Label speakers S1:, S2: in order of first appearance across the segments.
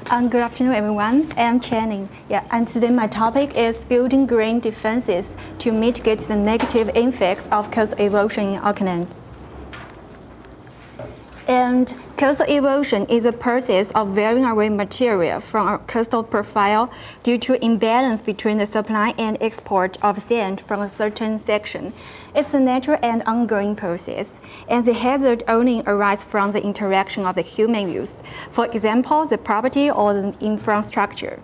S1: Good afternoon, everyone. I'm Qlanlin. And today my topic is building green defenses to mitigate the negative effects of coastal erosion in Auckland. And coastal erosion is a process of wearing away material from a coastal profile due to imbalance between the supply and export of sand from a certain section. It's a natural and ongoing process, and the hazard only arises from the interaction of the human use, for example, the property or the infrastructure.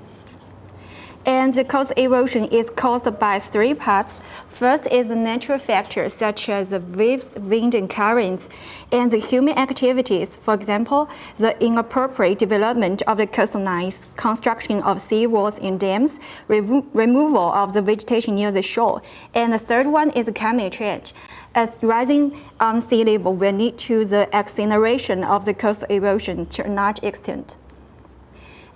S1: And the coastal erosion is caused by three parts. First is the natural factors such as the waves, wind, and currents, and the human activities, for example, the inappropriate development of the coastlines, construction of seawalls and dams, removal of the vegetation near the shore. And the third one is climate change, as rising sea level will lead to the acceleration of the coastal erosion to a large extent.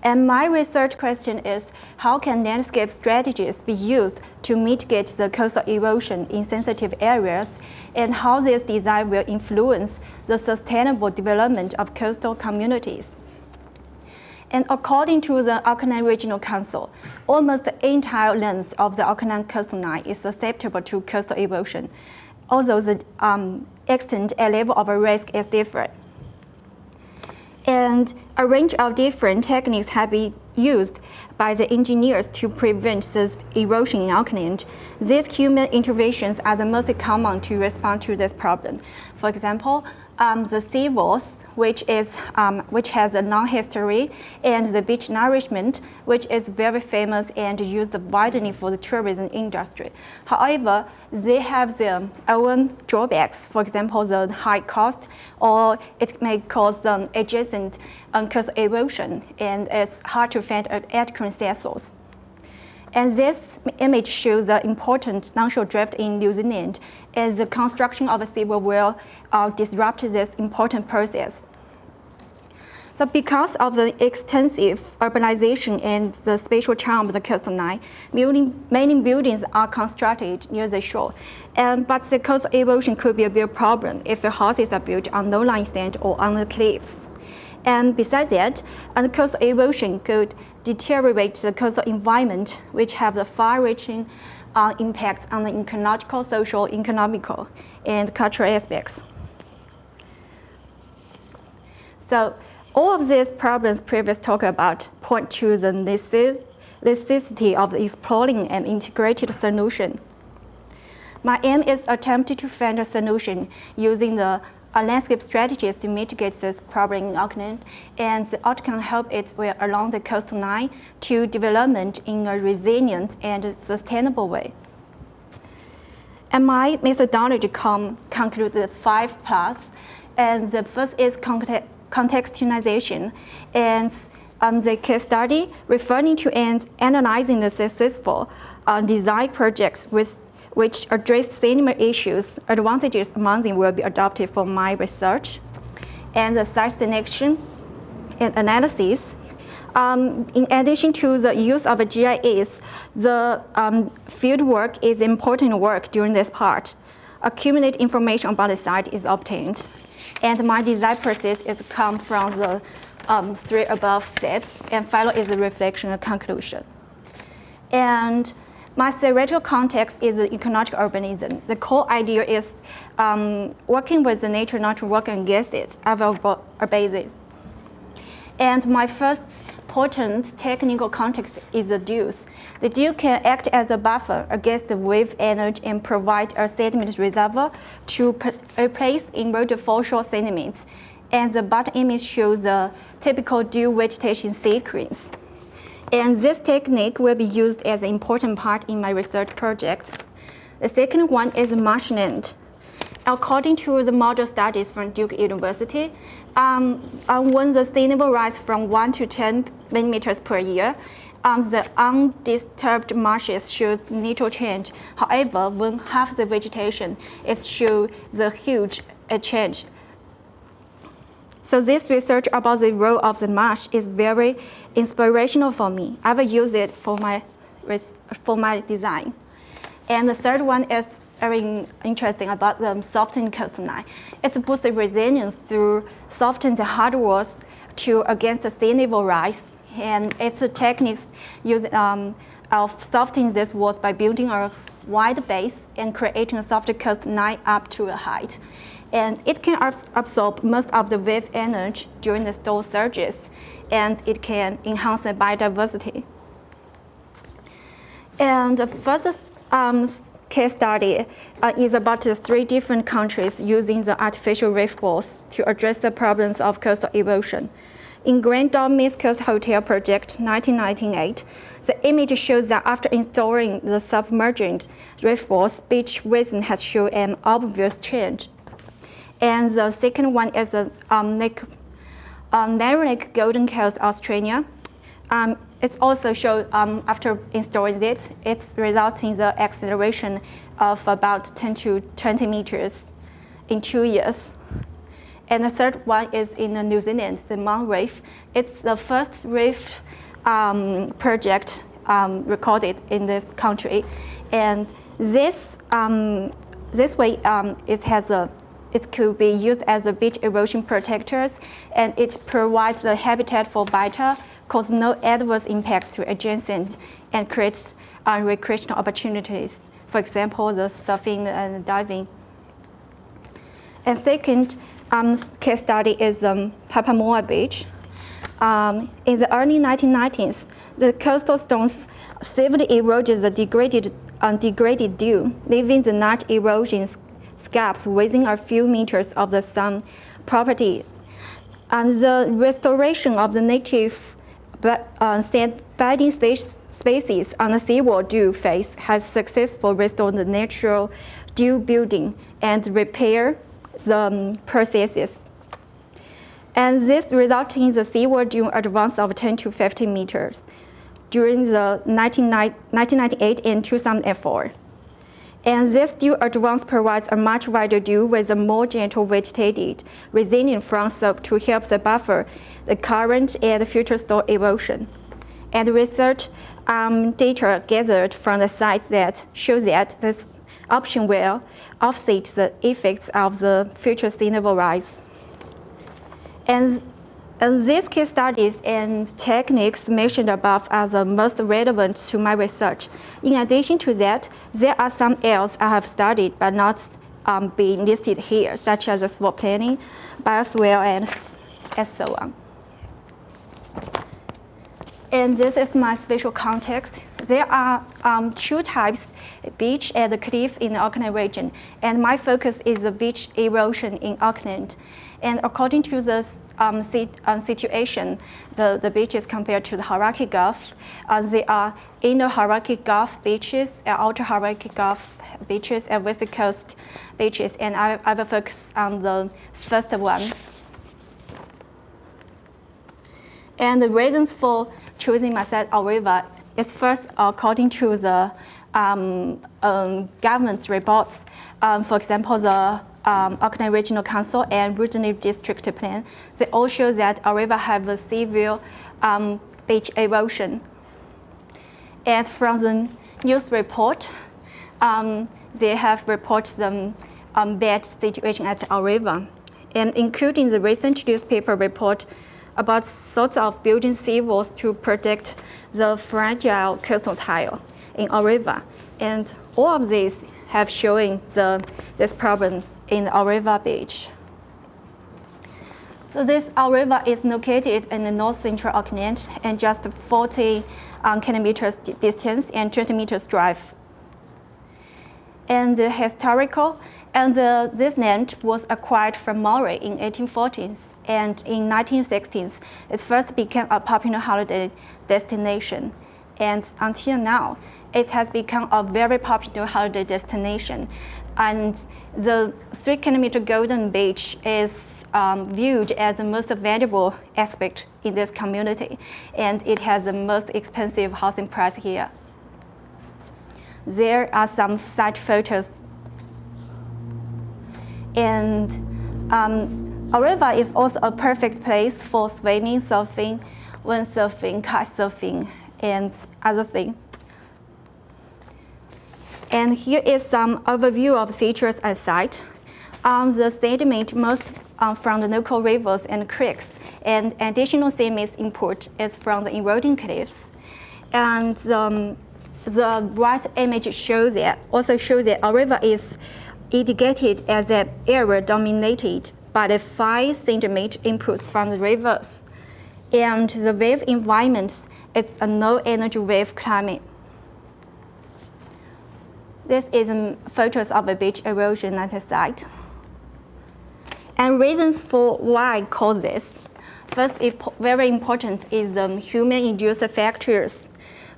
S1: And my research question is, how can landscape strategies be used to mitigate the coastal erosion in sensitive areas, and how this design will influence the sustainable development of coastal communities? And according to the Auckland Regional Council, almost the entire length of the Auckland coastline is susceptible to coastal erosion, although the extent and level of risk is different. And a range of different techniques have been used by the engineers to prevent this erosion in Auckland. These human interventions are the most common to respond to this problem. For example, the seawalls, which has a long history, and the beach nourishment, which is very famous and used widely for the tourism industry. However, they have their own drawbacks. For example, the high cost, or it may cause adjacent coastal erosion, and it's hard to find an adequate source. And this image shows the important longshore drift in New Zealand, as the construction of a seawall will disrupt this important process. So because of the extensive urbanization and the spatial charm of the coastline, many buildings are constructed near the shore. But the coastal erosion could be a real problem if the houses are built on low-lying sand or on the cliffs. And besides that, the coastal erosion could deteriorate the coastal environment, which have the far-reaching impacts on the ecological, social, economical, and cultural aspects. So all of these problems previously talked about point to the necessity of exploring an integrated solution. My aim is attempting to find a solution using the landscape strategies to mitigate this problem in Auckland, and the outcome help its way along the coastline to development in a resilient and sustainable way. And my methodology concludes the 5 parts, and the first is contextualization, and the case study referring to and analyzing the successful design projects which address similar issues. Advantages among them will be adopted for my research. And the site selection and analysis. In addition to the use of a GIS, the field work is important work during this part. Accumulate information about the site is obtained. And my design process is come from the 3 above steps, and final is the reflection and conclusion. And my theoretical context is the ecological urbanism. The core idea is working with the nature, not to work against it. I will obey this. And my first important technical context is the dunes. The dune can act as a buffer against the wave energy and provide a sediment reservoir to replace eroded foreshore sediments. And the bottom image shows the typical dune vegetation sequence. And this technique will be used as an important part in my research project. The second one is marshland. According to the model studies from Duke University, when the sea level rises from 1 to 10 millimeters per year, the undisturbed marshes shows little change. However, when half the vegetation, it shows the huge change. So this research about the role of the marsh is very inspirational for me. I will use it for my design. And the third one is very interesting about the softened coastline. It's boosted resilience through softened the hard walls against the sea level rise. And its techniques of softening this walls by building a wide base and creating a softer coast 9 up to a height. And it can absorb most of the wave energy during the storm surges, and it can enhance the biodiversity. And the first case study is about the 3 different countries using the artificial reef walls to address the problems of coastal erosion. In Grand Dormis Coast Hotel Project 1998, the image shows that after installing the submerged reef walls, beach width has shown an obvious change. And the second one is the Narrow Lake Golden Coast, Australia. It's also shown after installing it, it's resulting in the acceleration of about 10 to 20 meters in 2 years. And the third one is in New Zealand, the Mount Reef. It's the first reef project recorded in this country. And this way it could be used as a beach erosion protectors, and it provides the habitat for betta, cause no adverse impacts to adjacent, and creates recreational opportunities. For example, the surfing and diving. And second case study is Papamoa Beach. In the early 1990s, the coastal stones severely eroded the degraded dew, leaving the night erosion scabs within a few meters of the sun property. And the restoration of the native sand bedding species on the seawall dew face has successfully restored the natural dew building and repair the processes. And this resulted in the seawall dune advance of 10 to 15 meters during the 1998 and 2004. And this dew advance provides a much wider dew with a more gentle vegetated, resilient front slope to help the buffer the current and future storm erosion. And research data gathered from the sites that shows that this option will offset the effects of the future sea level rise. And these case studies and techniques mentioned above are the most relevant to my research. In addition to that, there are some else I have studied but not being listed here, such as the swap planning, bioswale, and so on. And this is my special context. There are 2 types, beach and cliff in the Auckland region. And my focus is the beach erosion in Auckland. And according to the situation, the beaches compared to the Hauraki Gulf, there are inner Hauraki Gulf beaches, outer Hauraki Gulf beaches, and West Coast beaches. And I will focus on the first one. And the reasons for choosing my site, Auriva, is first according to the government's reports. For example, the Auckland Regional Council and Regional District Plan, they all show that Auriva have a severe beach erosion. And from the news report, they have reported the bad situation at Auriva, and including the recent newspaper report about sorts of building seawalls to protect the fragile coastal tile in Auriva. And all of these have shown this problem in Auriva Beach. So this Auriva is located in the north central Auckland and just 40 kilometers distance and 20 meters drive. And the historical, and this land was acquired from Maori in 1840s. And in 1960s, it first became a popular holiday destination. And until now, it has become a very popular holiday destination. And the 3-kilometer Golden Beach is viewed as the most valuable aspect in this community. And it has the most expensive housing price here. There are some site photos. And Auriva is also a perfect place for swimming, surfing, windsurfing, kite surfing, and other things. And here is some overview of the features at site. The sediment most from the local rivers and creeks and additional seismic input is from the eroding cliffs. And the right image also shows that our river is indicated as an area dominated by the 5 centimeter inputs from the rivers. And the wave environment is a low-energy wave climate. This is photos of a beach erosion at the site. And reasons for why cause this. First, very important is human-induced factors.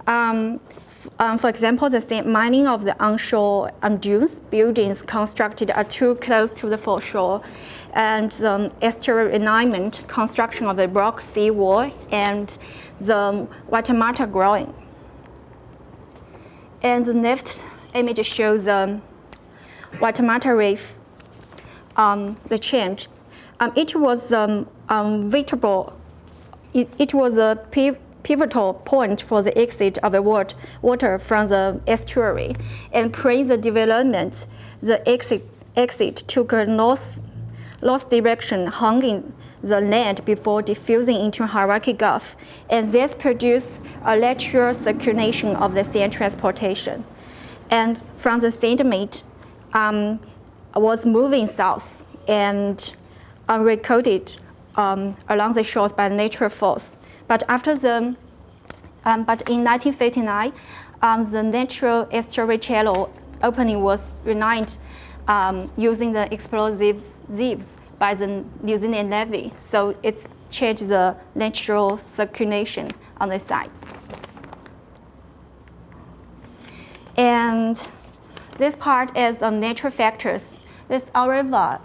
S1: For example, the sand mining of the onshore dunes, buildings constructed are too close to the foreshore, and the estuary alignment, construction of the rock seawall, and the water growing. And the next image shows the water reef, the change. It was it was a pivotal point for the exit of the water from the estuary, and pre the development, the exit took a north direction, hugging the land before diffusing into Hauraki Gulf, and this produced a lateral circulation of the sand transportation. And from the sediment was moving south and recorded along the shores by natural force. But after but in 1959, the natural estuary channel opening was relined using the explosives by the New Zealand Navy. So it's changed the natural circulation on the site. And this part is natural factors. This river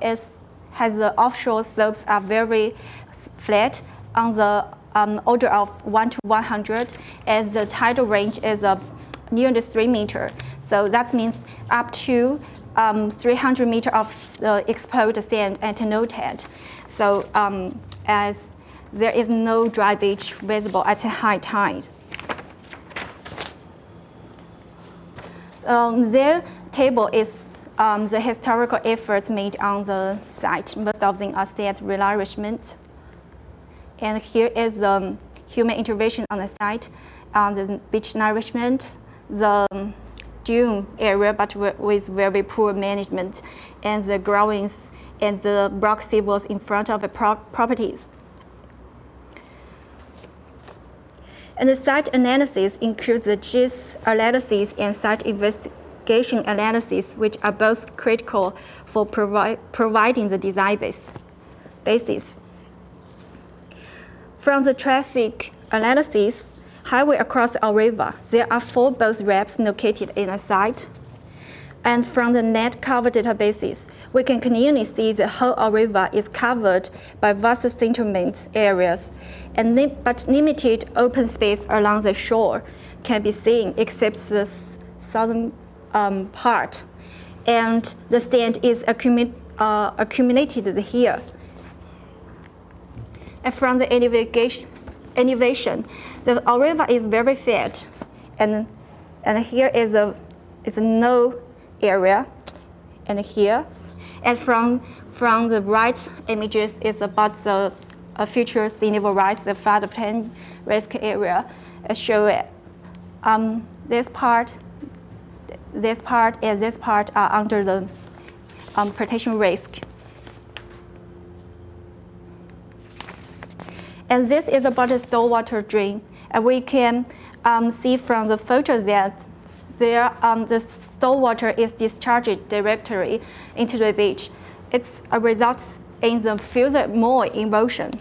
S1: has the offshore slopes are very flat on the order of 1 to 100, as the tidal range is nearly 3 meters. So that means up to 300 meters of the exploded sand at no tide. So as there is no dry beach visible at a high tide. Their table is the historical efforts made on the site. Most of them are sand renourishment. And here is the human intervention on the site, the beach nourishment, the dune area, but with very poor management, and the growings and the rock seawalls in front of the properties. And the site analysis includes the GIS analysis and site investigation analysis, which are both critical for providing the design basis. From the traffic analysis, highway across our river, there are 4 boat ramps located in a site. And from the net cover databases, we can clearly see the whole our river is covered by vast settlement areas, but limited open space along the shore can be seen except the southern part. And the sand is accumulated here. And from the elevation, our river is very flat, and here is a no area, and here, and from the right images is about the future sea level rise, the floodplain risk area. I show it. This part, and this part are under the protection risk. And this is about the stormwater drain. And we can see from the photos that the stormwater is discharged directly into the beach. It results in the further more erosion.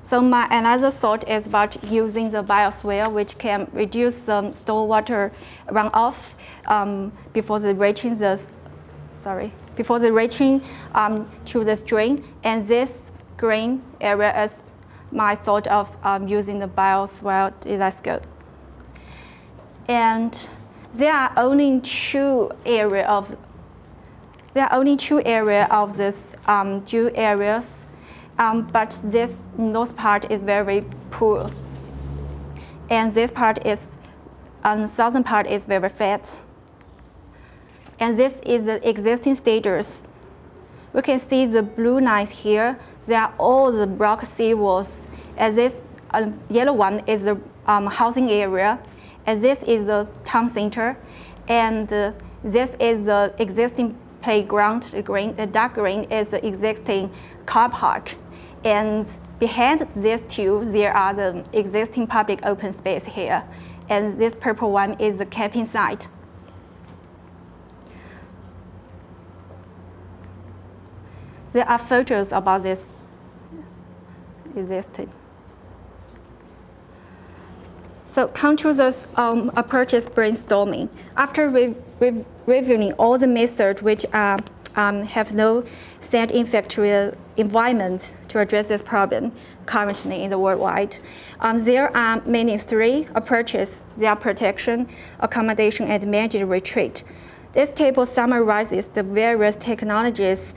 S1: So my another thought is about using the bioswale, which can reduce the stormwater runoff before the reaching to the stream. And this green area is my thought of using the bioswale telescope. And there are only 2 areas of this dune areas, but this north part is very poor, and this part is, the southern part is very flat. And this is the existing stages. We can see the blue lines here. there are all the block sea walls. And this yellow one is the housing area. And this is the town center. And this is the existing playground. The dark green is the existing car park. And behind these two, there are the existing public open space here. And this purple one is the camping site. There are photos about this existing. So come to this approaches brainstorming. After reviewing all the methods which have no sand effect to the environment to address this problem currently in the worldwide, there are mainly three approaches. They are protection, accommodation, and managed retreat. This table summarizes the various technologies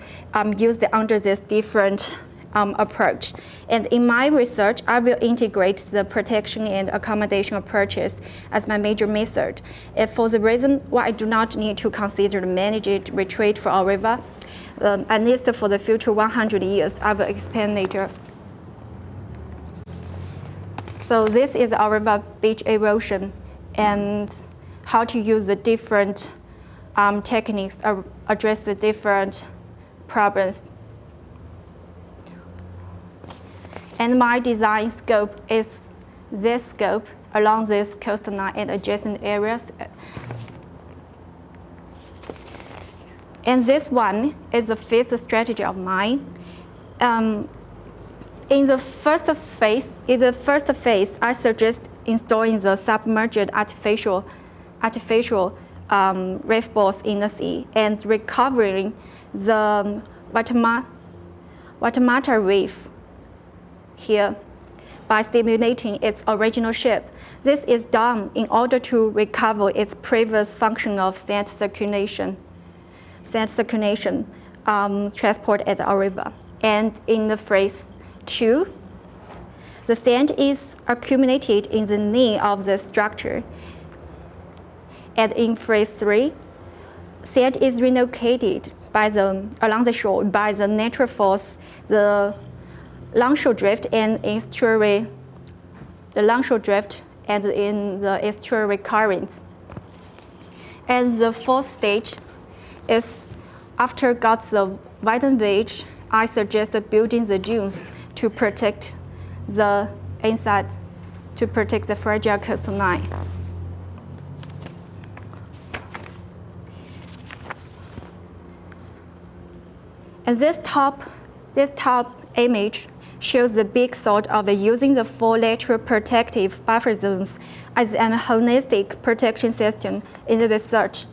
S1: used under this different approach. And in my research, I will integrate the protection and accommodation approaches as my major method. And for the reason why I do not need to consider the managed retreat for our river, at least for the future 100 years, I will explain later. So this is our river beach erosion and how to use the different techniques to address the different problems. And my design scope is this scope along this coastline and adjacent areas. And this one is the fifth strategy of mine. In the first phase, I suggest installing the submerged artificial reef balls in the sea and recovering the Waitemata reef here by stimulating its original shape. This is done in order to recover its previous function of sand circulation transport at our river. And in the phase 2, the sand is accumulated in the knee of the structure. And in phase 3, sand is relocated along the shore by the natural force, the longshore drift and estuary, in the estuary currents. And the fourth stage is after got the widened beach, I suggest building the dunes to protect the inside, to protect the fragile coastline. And this top image shows the big thought of using the 4 lateral protective buffer zones as a holistic protection system in the research.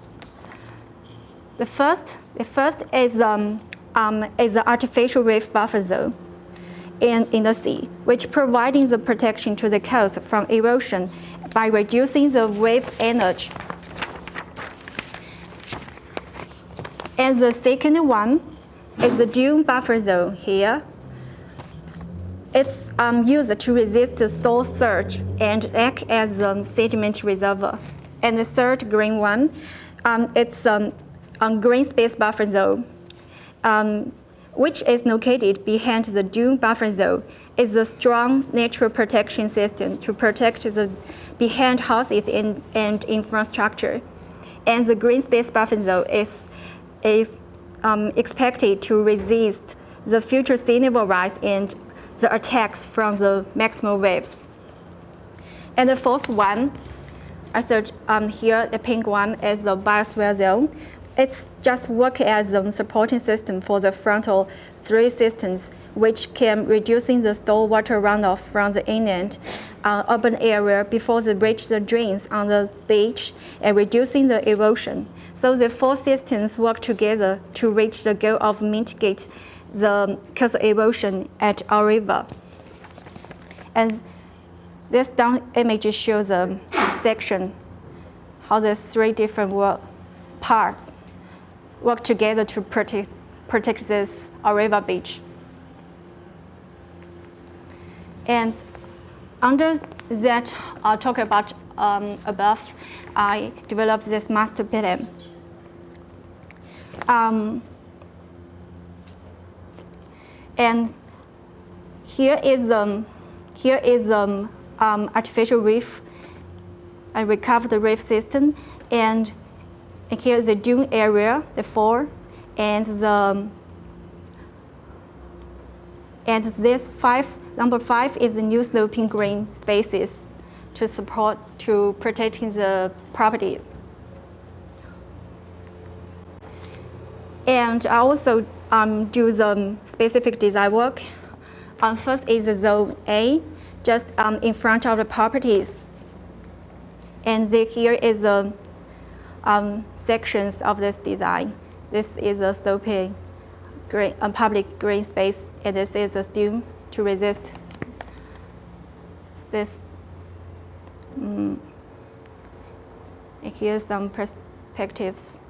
S1: The first is the artificial reef buffer zone in the sea, which providing the protection to the coast from erosion by reducing the wave energy. And the second one is the dune buffer zone here. It's used to resist the store surge and act as a sediment reservoir. And the third green one, it's a green space buffer zone, which is located behind the dune buffer zone. Is a strong natural protection system to protect the behind houses and infrastructure. And the green space buffer zone is expected to resist the future sea level rise and the attacks from the maximal waves. And the fourth one, I search here, the pink one is the biosphere zone. It's just work as a supporting system for the frontal 3 systems, which can reducing the stormwater runoff from the inland urban area before they reach the drains on the beach and reducing the erosion. So the 4 systems work together to reach the goal of mitigate the coastal erosion at our river. And this down image shows a section how the 3 different parts work together to protect this our river beach. And under that, I'll talk about above, I developed this master plan. And Here is artificial reef. I recovered the reef system, and here is the dune area, the floor, and this number 5 is the new sloping green spaces to protecting the properties. And I also do the specific design work. First is the zone A, just in front of the properties. And here is the sections of this design. This is a sloping green, public green space, and this is a dune to resist this. And here's some perspectives.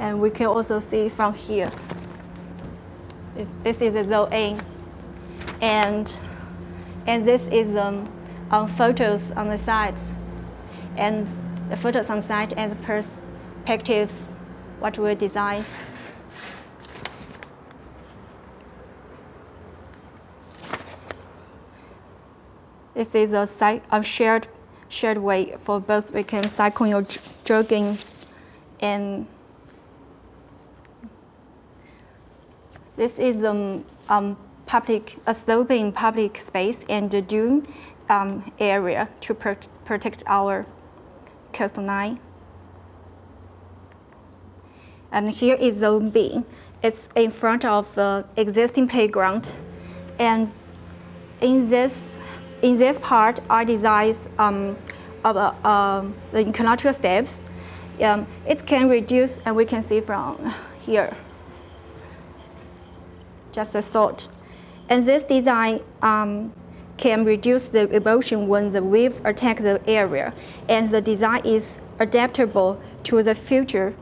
S1: And we can also see from here. This is a zone A, and this is photos on the side, and the photos on the side and the perspectives, what we design. This is a shared way for both we can cycling or jogging, and this is a sloping public space and a dune area to protect our coastline. And here is zone B. It's in front of the existing playground, and in this part, I designed the ecological steps. It can reduce, and we can see from here. Just a thought. And this design can reduce the erosion when the wave attacks the area. And the design is adaptable to the future's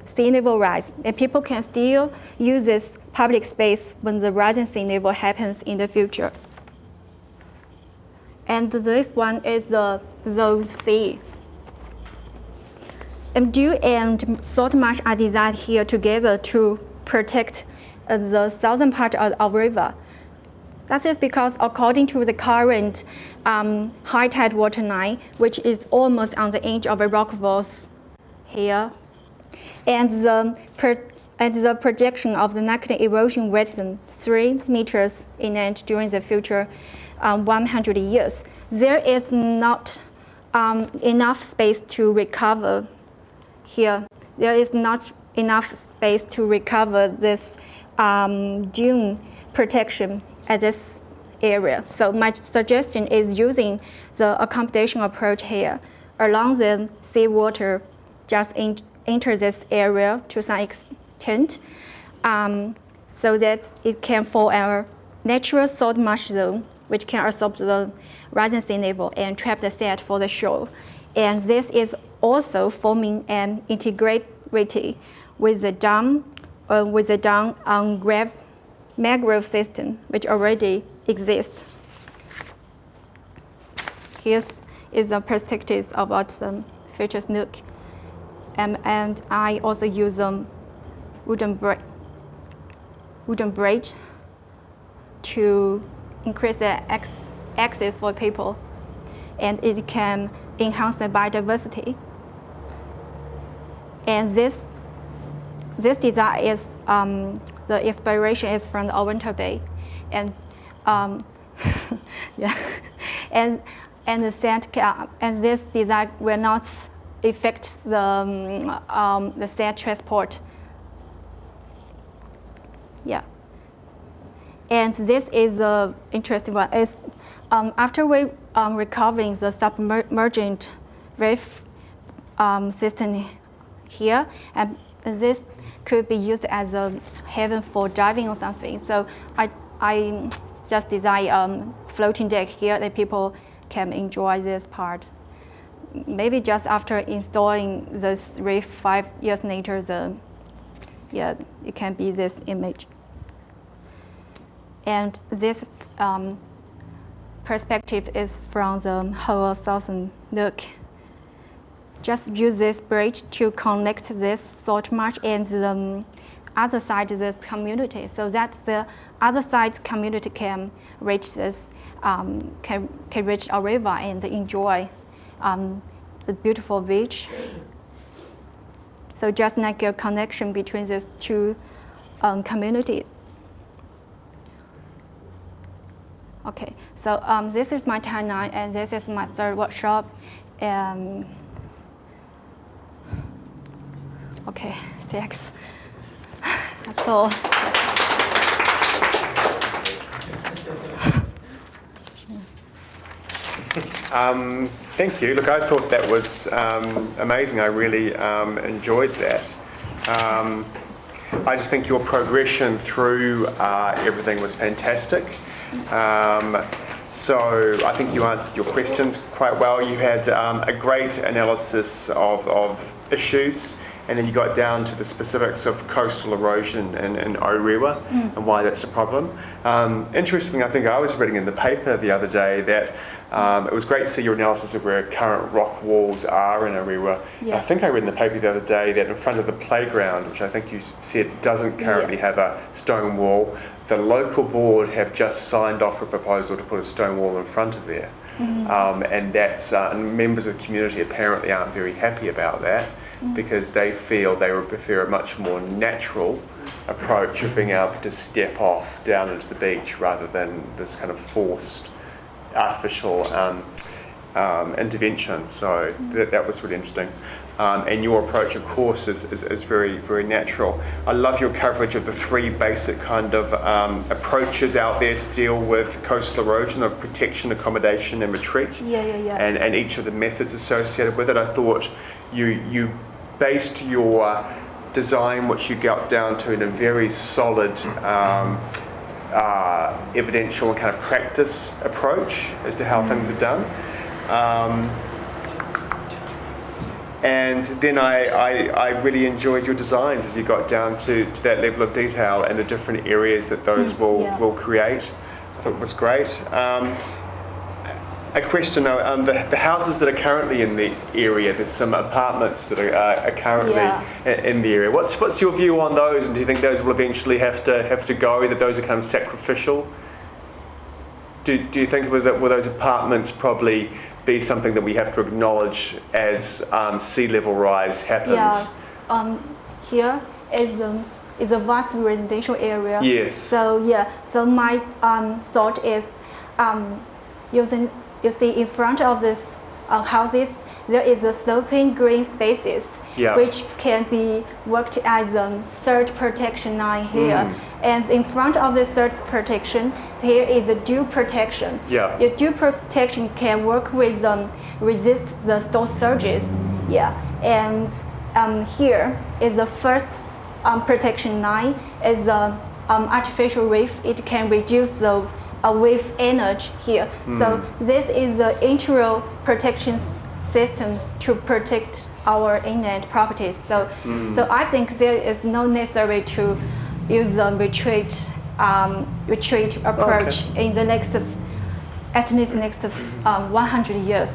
S1: sea level rise. And people can still use this public space when the rising sea level happens in the future. And this one is the zone C. And dune and salt marsh are designed here together to protect the southern part of our river. That is because according to the current high tide water line, which is almost on the edge of the rock walls here, and the projection of the negative erosion rate than 3 meters in inch during the future 100 years, there is not enough space to recover here. There is not enough space to recover this dune protection at this area. So my suggestion is using the accommodation approach here. Along the seawater just enter this area to some extent, so that it can form our natural salt marsh zone, which can absorb the rising sea level and trap the sand for the shore. And this is also forming an integrity with the dam mangrove system, which already exists. Here is the perspectives about the future snook. And I also use wooden bridge to increase the access for people, and it can enhance the biodiversity. And this design is the inspiration is from the Oriental Bay, and yeah, and the sand and this design will not affect the sand transport. Yeah, and this is the interesting one. Is after we recovering the submergent reef system here, and this could be used as a haven for diving or something. So I just design floating deck here that people can enjoy this part. Maybe just after installing this reef 5 years later, it can be this image. And this perspective is from the whole southern look. Just use this bridge to connect this salt marsh and the other side of this community, so that the other side's community can reach this, can reach our river and enjoy the beautiful beach. So just like a connection between these two communities. Okay, so this is my timeline, and this is my third workshop. Okay, thanks. That's all.
S2: Thank you. Look, I thought that was amazing. I really enjoyed that. I just think your progression through everything was fantastic. So I think you answered your questions quite well. You had a great analysis of issues, and then you got down to the specifics of coastal erosion in Orewa and why that's a problem. Interestingly, I think I was reading in the paper the other day that it was great to see your analysis of where current rock walls are in Orewa.
S1: Yeah.
S2: I think I read in the paper the other day that in front of the playground, which I think you said doesn't currently have a stone wall, the local board have just signed off a proposal to put a stone wall in front of there. And that's and members of the community apparently aren't very happy about that, because they feel they would prefer a much more natural approach of being able to step off down into the beach rather than this kind of forced artificial intervention. So that was really interesting. And your approach, of course, is very, very natural. I love your coverage of the three basic kind of approaches out there to deal with coastal erosion, of protection, accommodation and retreat. And each of the methods associated with it. I thought you based your design, which you got down to in a very solid evidential and kind of practice approach as to how things are done. And then I really enjoyed your designs as you got down to that level of detail and the different areas that those will create. I thought it was great. A question though, the houses that are currently in the area, there's some apartments that are currently in the area. What's your view on those, and do you think those will eventually have to go, that those are kind of sacrificial? Do you think will those apartments probably be something that we have to acknowledge as sea level rise happens?
S1: Here is a vast residential area.
S2: Yes.
S1: So my thought is you see in front of these houses there is a sloping green spaces, which can be worked as a third protection line here. And in front of the third protection, here is a dew protection. Your dew protection can work with resist the storm surges. And here is the first protection line is the artificial reef. It can reduce the wave energy here. So this is the integral protection system to protect our inland properties. So I think there is no necessary to use the retreat approach in the next, at least next 100 years.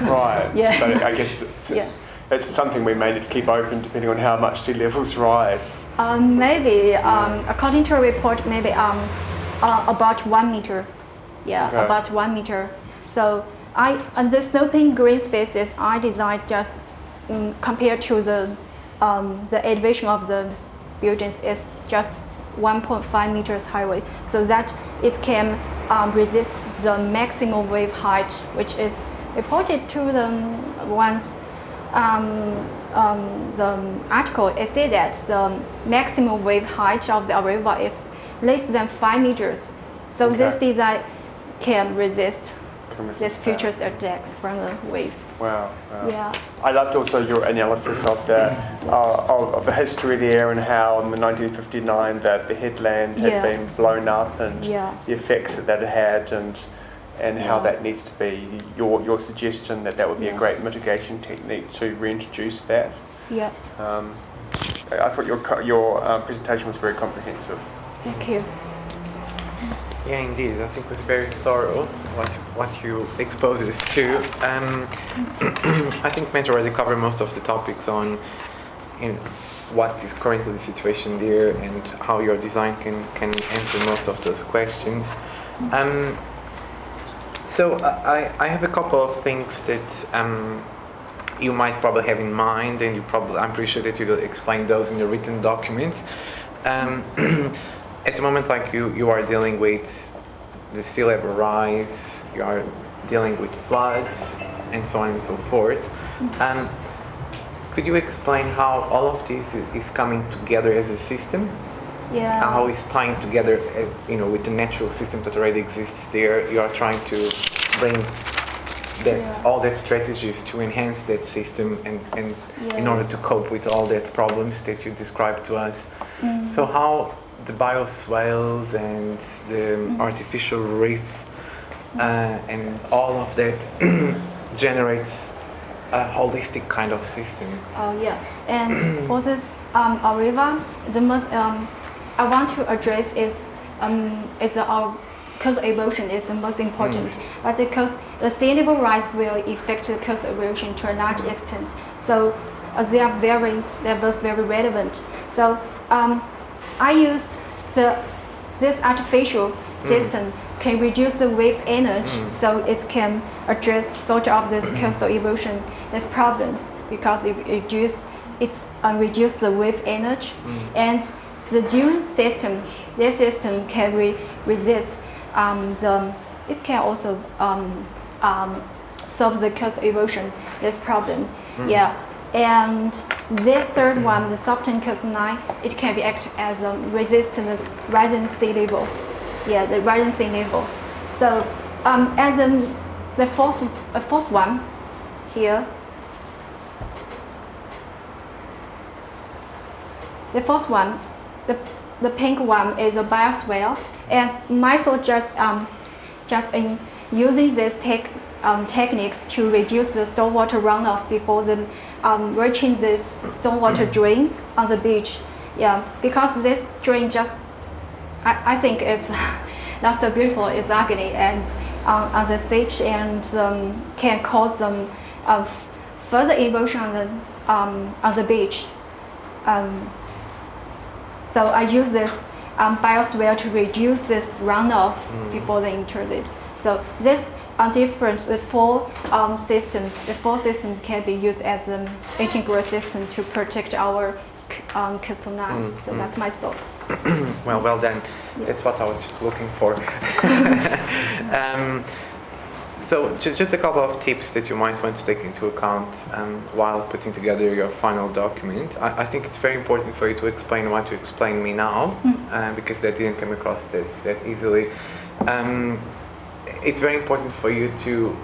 S2: Right. But I guess it's something we may need to keep open depending on how much sea levels rise.
S1: Maybe according to a report, maybe about 1 meter. About 1 meter. So the sloping green spaces I designed just compared to the elevation of the buildings is just 1.5 meters highway, so that it can resist the maximum wave height, which is reported to the once the article. It said that the maximum wave height of the river is less than 5 meters. So this design can resist these future attacks from the wave.
S2: Wow. I loved also your analysis of the history there and how in the 1959 that the headland had been blown up and the effects that it had and how that needs to be. Your suggestion that would be a great mitigation technique to reintroduce that. I thought your presentation was very comprehensive.
S1: Thank you.
S3: Yeah, indeed. I think it was very thorough what you exposed us to. I think Matt already covered most of the topics on what is currently the situation there and how your design can answer most of those questions. So I have a couple of things that you might probably have in mind, and I'm pretty sure that you will explain those in the written documents. At the moment, like you are dealing with the sea level rise, you are dealing with floods, and so on and so forth. Could you explain how all of this is coming together as a system?
S1: Yeah.
S3: And how it's tying together, with the natural system that already exists there? You are trying to bring all that strategies to enhance that system and in order to cope with all that problems that you described to us. So how the bioswales and the artificial reef and all of that generates a holistic kind of system.
S1: And for this river, the most I want to address is our coastal erosion is the most important, but because the sea level rise will affect the coastal erosion to a large extent, so they're both very relevant. So I use this artificial system can reduce the wave energy, so it can address sort of this coastal erosion problems because it reduce the wave energy, and the dune system. This system can resist it can also solve the coastal erosion problem. And this third one, the softened coastline, it can be act as a resistance rising sea level. The rising sea level. So and then the fourth one here. The fourth one, the pink one is a bioswale, and my thought just in using these techniques to reduce the stormwater runoff before the reaching this stormwater drain on the beach. Because this drain I think it's not so beautiful. It's ugly and on this beach, and can cause them further erosion on the beach. So I use this bioswale to reduce this runoff before they enter this. So this the four systems can be used as an integral system to protect our coastline. So that's my thought.
S3: Well done. That's what I was looking for. So just a couple of tips that you might want to take into account while putting together your final document. I think it's very important for you to explain what you explained me now, because that didn't come across that easily. It's very important for you to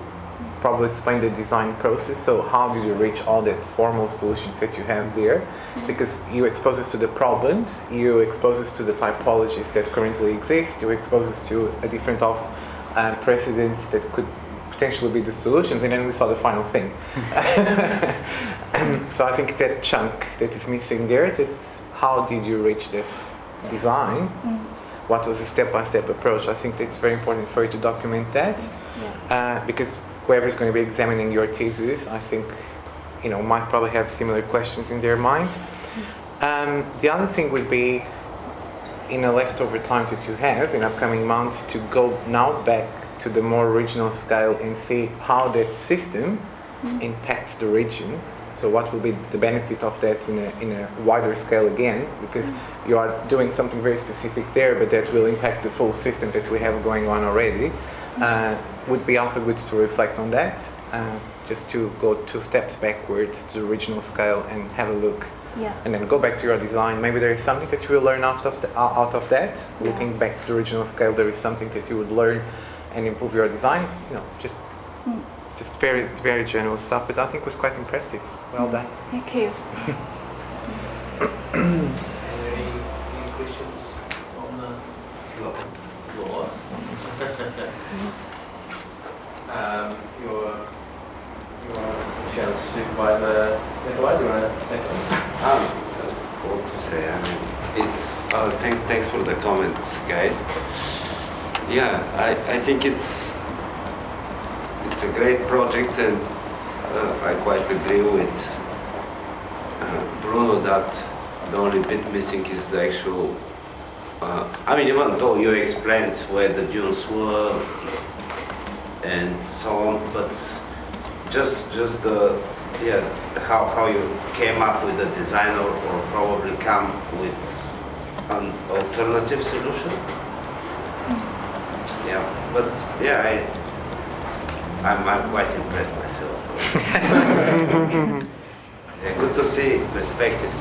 S3: probably explain the design process. So how did you reach all that formal solutions that you have there? Because you expose us to the problems, you expose us to the typologies that currently exist, you expose us to a different of precedents that could potentially be the solutions, and then we saw the final thing. So I think that chunk that is missing there, that's how did you reach that design? What was the step-by-step approach? I think it's very important for you to document that, because whoever is going to be examining your thesis, I think, might probably have similar questions in their mind. The other thing would be, in a leftover time that you have in upcoming months, to go now back to the more regional scale and see how that system impacts the region. So what will be the benefit of that in a wider scale again, because you are doing something very specific there, but that will impact the full system that we have going on already. Would be also good to reflect on that, just to go 2 steps backwards to the regional scale and have a look. And then go back to your design. Maybe there is something that you will learn out of that. Looking back to the original scale, there is something that you would learn and improve your design. Just very, very general stuff, but I think it was quite impressive. Well done.
S1: Thank you.
S4: Any questions on the floor? Your chair supervisor, Nikolai, do you want to say something?
S5: What to say? I mean, it's thanks for the comments, guys. Yeah, I think it's a great project, and I quite agree with Bruno that the only bit missing is the actual. I mean, even though you explained where the dunes were and so on, but just the how you came up with the design or probably come with an alternative solution. Yeah, but yeah, I'm quite impressed myself. So. Yeah, good to see perspectives.